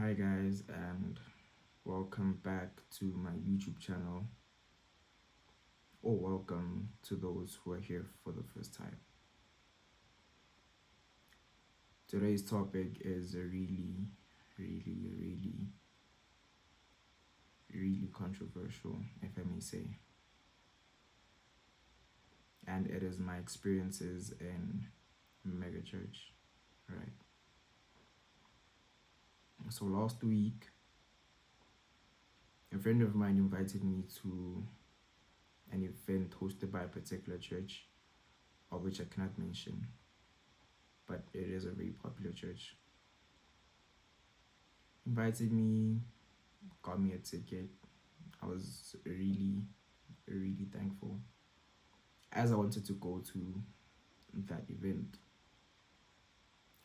Hi guys, and welcome back to my YouTube channel, or welcome to those who are here for the first time. Today's topic is a really controversial, if I may say, and it is my experiences in Megachurch. Right. So last week, a friend of mine invited me to an event hosted by a particular church, of which I cannot mention, but it is a very popular church. Invited me, got me a ticket. I was really thankful, as I wanted to go to that event,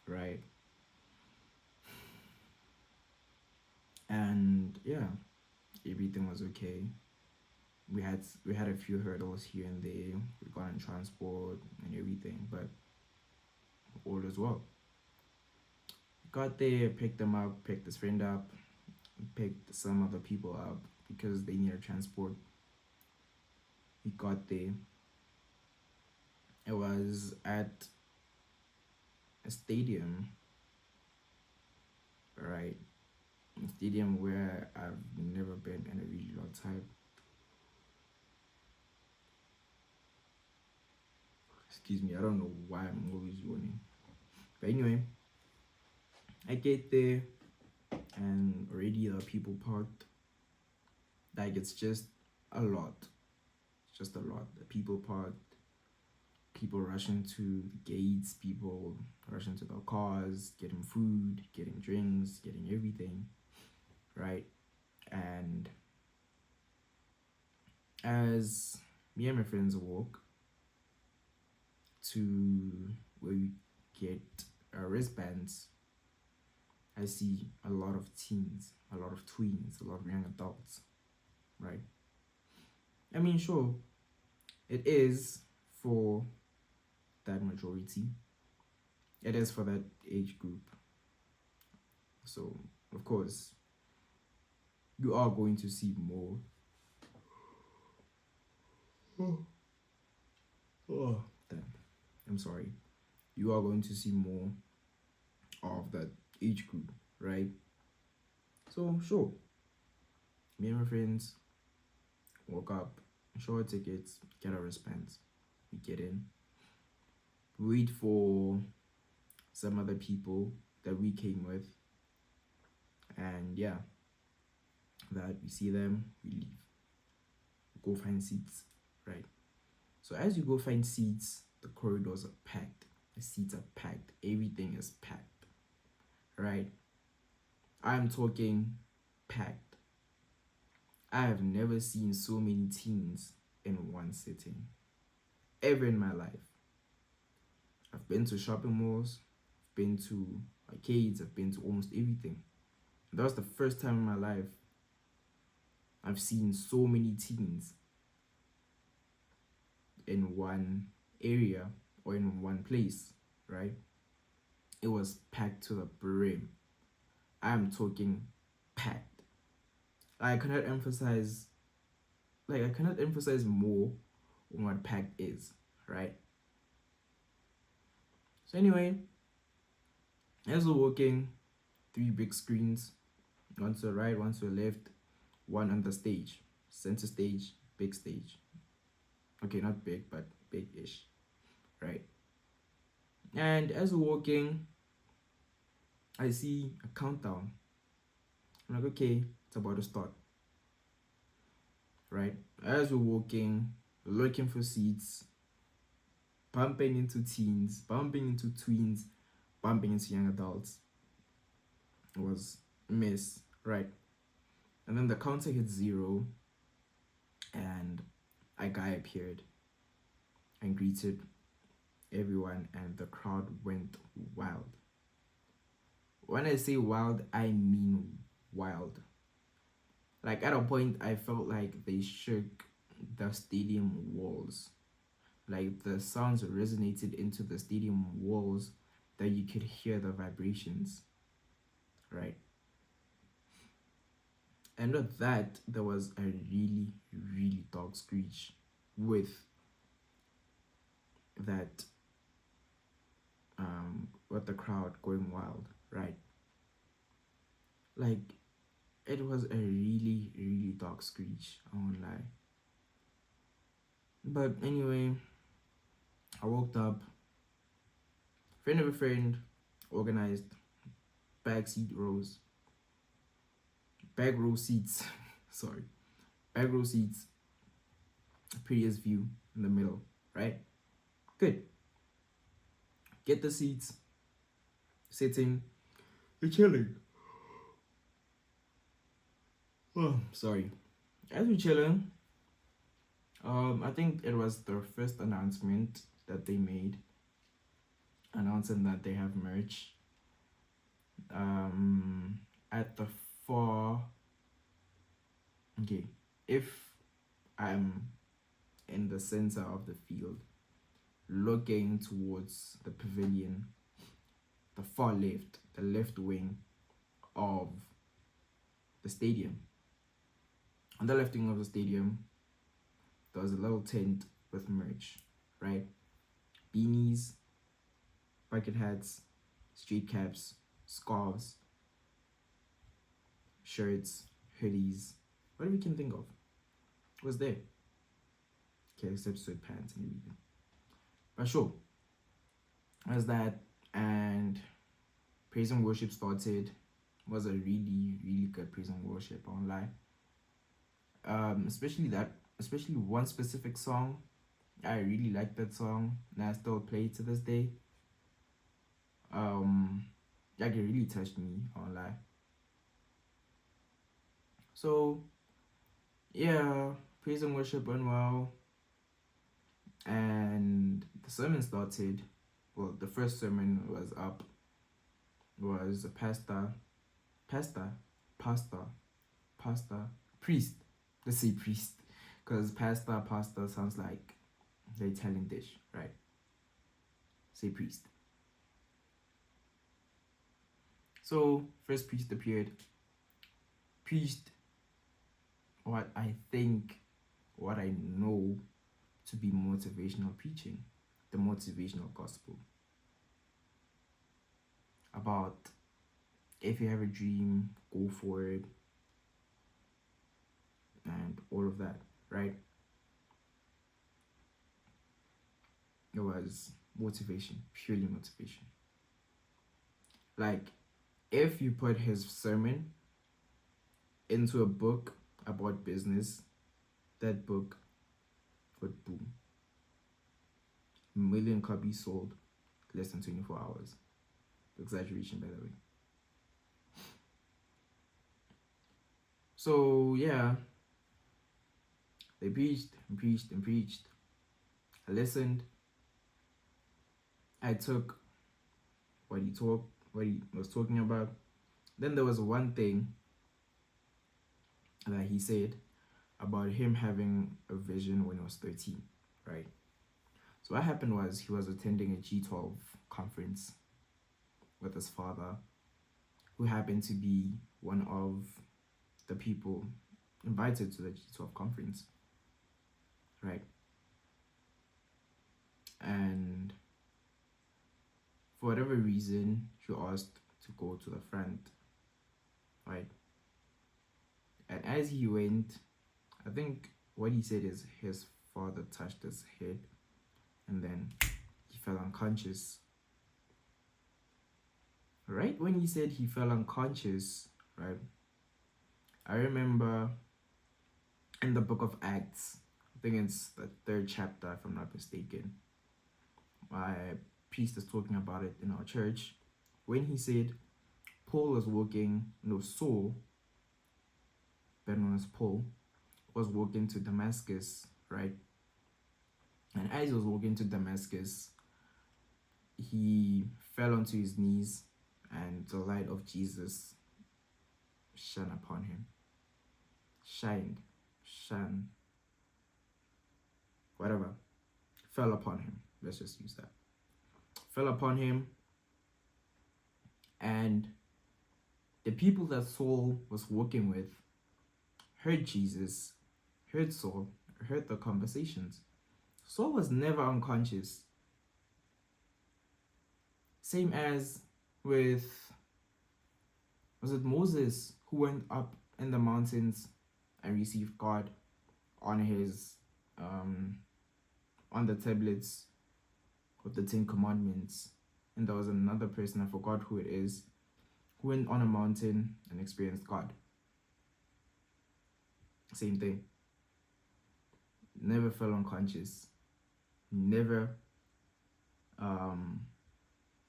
right? And yeah, everything was okay. We had a few hurdles here and there regarding transport and everything, but all is well. Got there, picked them up, picked this friend up, picked some other people up because they needed transport. We got there. It was at a stadium, right? A stadium where I've never been in a really long time. Excuse me, I don't know why I'm always yawning. But anyway, I get there and already the people parked. Like it's just a lot. It's just a lot. The people parked, people rushing to the gates, people rushing to their cars, getting food, getting drinks, getting everything, right? And as me and my friends walk to where we get our wristbands, I see a lot of teens, a lot of tweens, a lot of young adults, right? I mean, sure, it is for that majority. It is for that age group. So, of course, you are going to see more. Oh, damn. I'm sorry. You are going to see more of that age group, right? So, sure. Me and my friends woke up, show our tickets, get our wristbands. We get in, wait for some other people that we came with, and yeah, that we see them, we leave, go find seats, right? So as you go find seats, the corridors are packed, the seats are packed, everything is packed, right? I'm talking packed. I have never seen so many teens in one sitting ever in my life. I've been to shopping malls, I've been to arcades, I've been to almost everything. That was the first time in my life I've seen so many teens in one area or in one place, right? It was packed to the brim. I'm talking packed. I cannot emphasize, I cannot emphasize more on what packed is, right? So anyway, as we're walking, three big screens, one to the right, one to the left, one on the stage, center stage, big stage. Okay, not big, but big-ish, right? And as we're walking, I see a countdown. I'm like, okay, it's about to start, right? As we're walking, looking for seats, bumping into teens, bumping into tweens, bumping into young adults. It was a mess, right? And then the counter hit 0, and a guy appeared and greeted everyone, and the crowd went wild. When I say wild, I mean wild. Like at a point, I felt like they shook the stadium walls. Like the sounds resonated into the stadium walls that you could hear the vibrations, right? And with that, there was a really, really dog screech with that, with the crowd going wild, right? Like, it was a really, really dog screech, I won't lie. But anyway, I woke up, friend of a friend organized back row seats, sorry, back row seats, prettiest view in the middle, right? Good. Get the seats, sitting, you're chilling. Oh, sorry. As we're chilling, I think it was their first announcement that they made, announcing that they have merch. At the far, okay, if I'm in the center of the field, looking towards the pavilion, the far left, the left wing of the stadium. On the left wing of the stadium, there was a little tent with merch, right? Beanies, bucket hats, street caps, scarves, shirts, hoodies, whatever you can think of was there. Okay, except sweatpants and everything. But sure, as that, and praise and worship started. Was a really, really good praise and worship, I won't lie. Especially one specific song. I really like that song, and I still play it to this day. Like, it really touched me, I won't lie. So yeah, praise and worship went well, and the sermon started. Well, the first sermon was up. Was a pastor, priest. Let's say priest, because pastor sounds like the Italian dish, right? Say priest. So first priest appeared, preached what I know to be motivational preaching, the motivational gospel. About if you have a dream, go for it, and all of that, right? It was motivation, purely motivation. Like, if you put his sermon into a book about business, that book would boom. Million copies sold, less than 24 hours. Exaggeration, by the way. So yeah, they preached and preached and preached. I listened. I took what he was talking about. Then there was one thing that he said about him having a vision when he was 13, right? So what happened was he was attending a G12 conference with his father, who happened to be one of the people invited to the G12 conference, right? And for whatever reason, he asked to go to the front, right? And as he went, I think what he said is his father touched his head and then he fell unconscious. Right when he said he fell unconscious, right? I remember in the book of Acts, I think it's the 3rd chapter, if I'm not mistaken, my priest is talking about it in our church, when he said Saul, better known as Paul, was walking to Damascus, right? And as he was walking to Damascus, he fell onto his knees and the light of Jesus shone upon him. Shone, whatever. Fell upon him. Let's just use that. Fell upon him, and the people that Saul was walking with heard Jesus, heard Saul, heard the conversations. Saul was never unconscious. Same as with, was it Moses who went up in the mountains and received God on his on the tablets of the Ten Commandments? And there was another person, I forgot who it is, who went on a mountain and experienced God. Same thing. Never fell unconscious. Never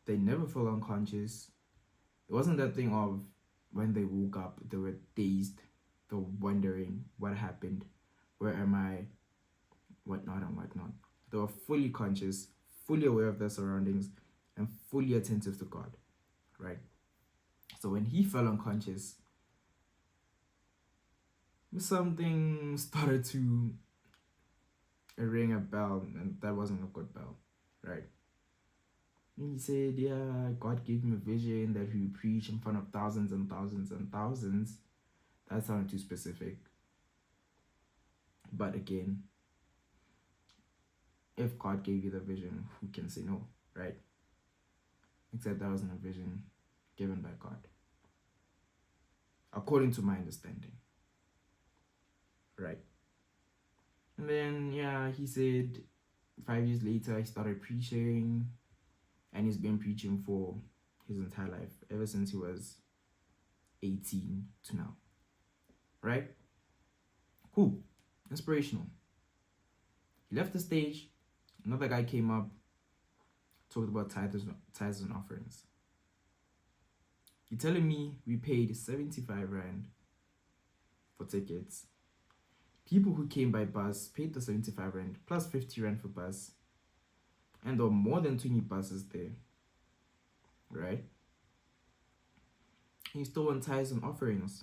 they never fell unconscious. It wasn't that thing of when they woke up, they were dazed, they were wondering what happened, where am I, whatnot and whatnot. They were fully conscious, fully aware of their surroundings, and fully attentive to God, right? So when he fell unconscious, something started to ring a bell, and that wasn't a good bell, right? And he said, yeah, God gave him a vision that he would preach in front of thousands and thousands and thousands. That sounded too specific. But again, if God gave you the vision, who can say no, right? Except that wasn't a vision given by God, according to my understanding, right? And then, yeah, he said 5 years later, he started preaching, and he's been preaching for his entire life, ever since he was 18 to now, right? Cool. Inspirational. He left the stage. Another guy came up, talked about tithes and offerings. You're telling me we paid 75 Rand for tickets. People who came by bus paid the 75 Rand plus 50 Rand for bus. And there were more than 20 buses there, right? And you still want tithes and offerings.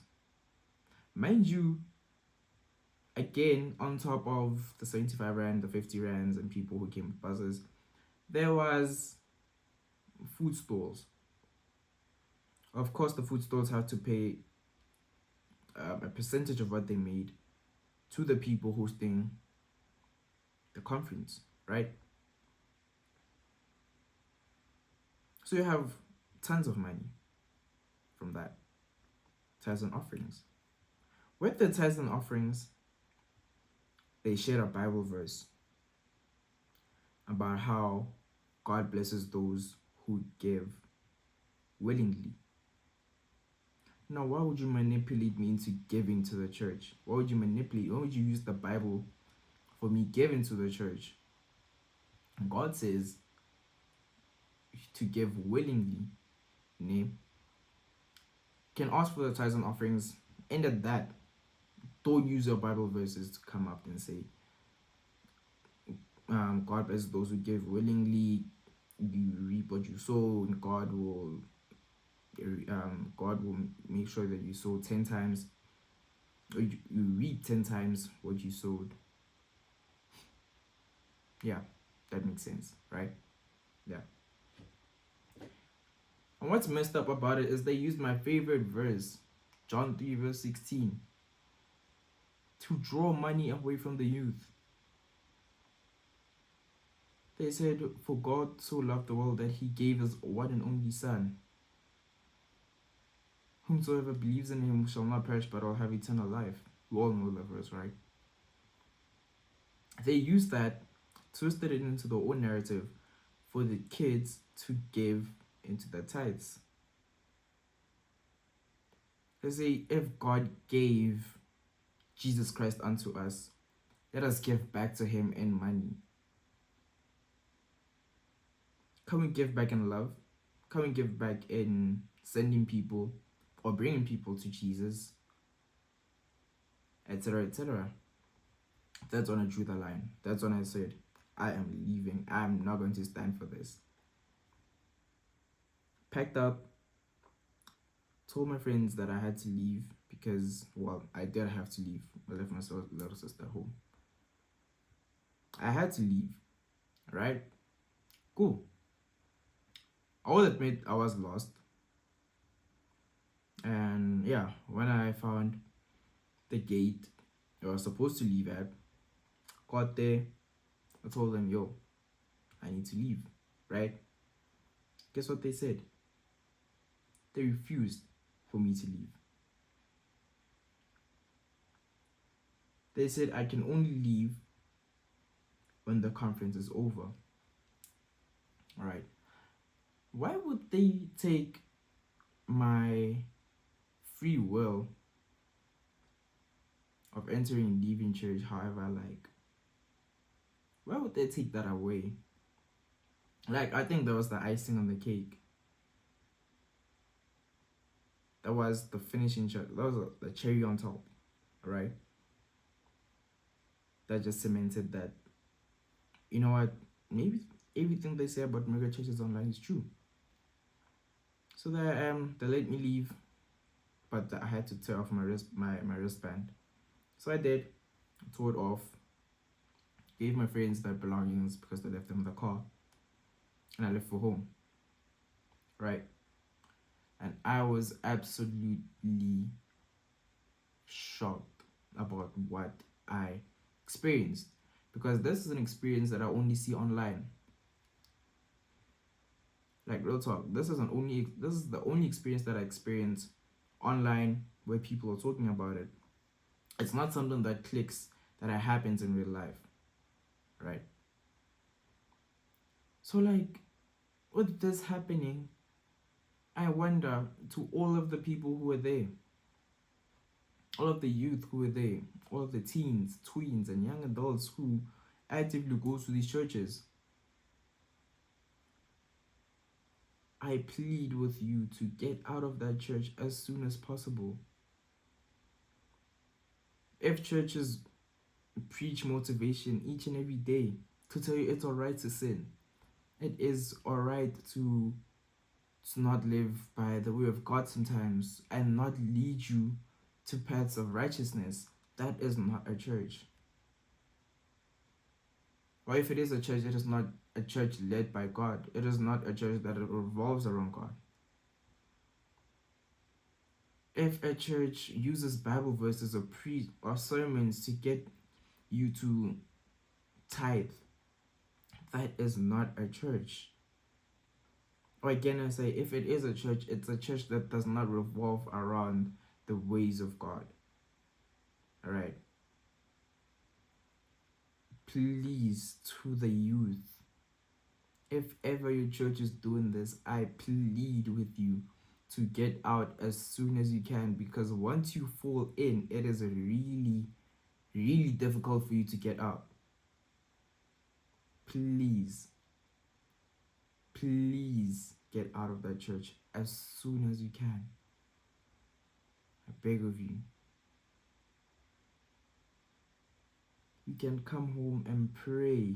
Mind you, again, on top of the 75 Rand, the 50 Rands, and people who came with buses, there was food stalls. Of course, the food stalls had to pay a percentage of what they made to the people hosting the conference, right? So you have tons of money from that. Tithes and offerings. With the tithes and offerings, they shared a Bible verse about how God blesses those who give willingly. Now, why would you manipulate me into giving to the church? Why would you manipulate? Why would you use the Bible for me giving to the church? And God says to give willingly. You can ask for the tithes and offerings. End at that. Don't use your Bible verses to come up and say, God blesses those who give willingly. You reap what you sow, and God will make sure that you sow 10 times, or you reap 10 times what you sowed. Yeah, that makes sense, right? Yeah. And what's messed up about it is they used my favorite verse, John 3 verse 16, to draw money away from the youth. They said, for God so loved the world that he gave his one and only son. Whomsoever believes in him shall not perish but will have eternal life. We all know the verse, right? They used that, twisted it into their own narrative for the kids to give into the tithes. They say, if God gave Jesus Christ unto us, let us give back to him in money. Can we give back in love? Can we give back in sending people or bringing people to Jesus? Etc., etc. That's when I drew the line. That's when I said, I am leaving. I'm not going to stand for this. Packed up, told my friends that I had to leave because, well, I did have to leave. I left my little sister home. I had to leave, right? Cool. I will admit I was lost. And yeah, when I found the gate I was supposed to leave at. Got there, I told them, yo, I need to leave, right? Guess what they said? They refused for me to leave. They said I can only leave when the conference is over. All right. Why would they take my free will of entering and leaving church however I like? Why would they take that away? Like, I think that was the icing on the cake. That was the finishing that was the cherry on top, right? That just cemented that, you know what, maybe everything they say about Megachurches online is true. So they let me leave, but I had to tear off my wristband. So I did, tore it off, gave my friends their belongings because they left them in the car, and I left for home, right? And I was absolutely shocked about what I experienced, because this is an experience that I only see online. Like, real talk, this is the only experience that I experience online where people are talking about it. It's not something that clicks that happens in real life, right? So, like, with this happening, I wonder, to all of the people who were there, all of the youth who were there, all of the teens, tweens, and young adults who actively go to these churches, I plead with you to get out of that church as soon as possible. If churches preach motivation each and every day to tell you it's alright to sin, it is alright to not live by the way of God sometimes and not lead you to paths of righteousness, that is not a church. Or if it is a church, it is not a church led by God. It is not a church that revolves around God. If a church uses Bible verses or sermons to get you to tithe, that is not a church. Or again, I say, if it is a church, it's a church that does not revolve around the ways of God. All right. Please, to the youth, if ever your church is doing this, I plead with you to get out as soon as you can, because once you fall in, it is really, really difficult for you to get out. Please get out of that church as soon as you can. I beg of you. You can come home and pray.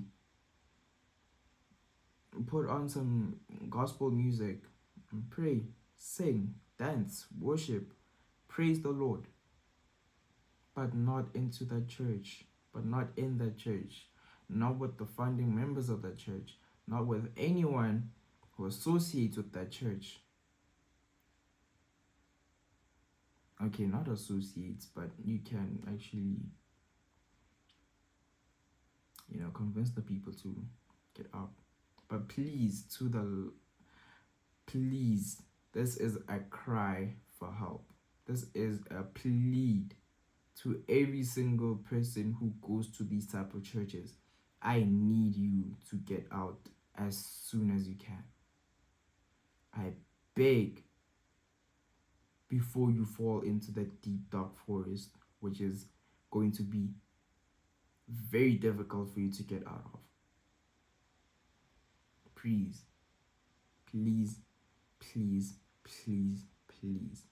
Put on some gospel music and pray, sing, dance, worship, praise the Lord. But not into that church. But not in that church. Not with the founding members of that church. Not with anyone who associates with that church. Okay, not associates, but you can actually, convince the people to get out. But please, this is a cry for help. This is a plead to every single person who goes to these type of churches. I need you to get out as soon as you can. I beg, before you fall into that deep dark forest, which is going to be very difficult for you to get out of. Please, please, please, please, please.